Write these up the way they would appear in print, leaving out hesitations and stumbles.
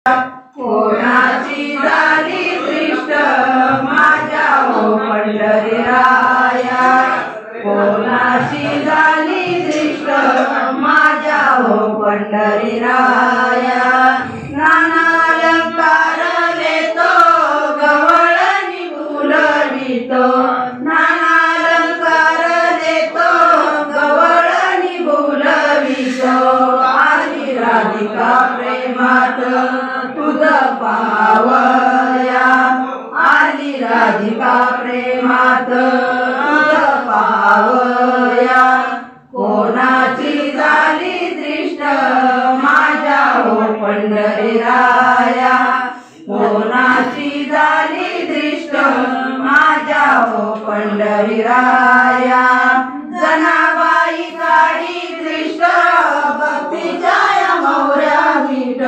कोणाची झाली दृष्ट माझ्या हो पंढरीराया, कोणाची झाली दृष्ट माझ्या हो पंढरीराया। नाना अलंकार लेतो गवळणी फुलवितो, नाना अलंकार लेतो गवळणी फुलवितो। आली राधिका प्रेमात तुझं पावया, आली राधिका प्रेमात तुझं पावया। कोणाची झाली दृष्ट माझ्या हो पंढरीराया, कोणाची झाली दृष्ट माझ्या हो पंढरीराया। जनाबाई काढी दृष्ट भक्तीच्या मोऱ्या मीठ,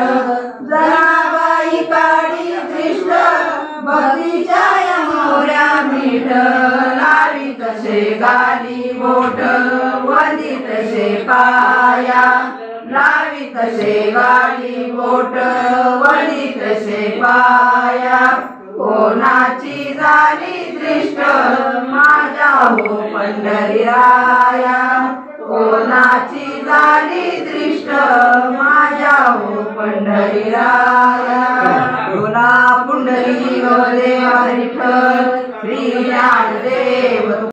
जनाबाई काढी दृष्ट भक्तीच्या मोऱ्या मीठ। लावी तसे गाली बोट वंदी तसे पाया, लावी तसे गाली बोट वंदी तसे पाया। कोणाची झाली दृष्ट माझ्या हो पंढरीराया, कोणाची झाली दृष्ट माझ्या हो पंढरीराया। बोला पुंडलिक देवा विठ्ठल श्री ज्ञानदेव।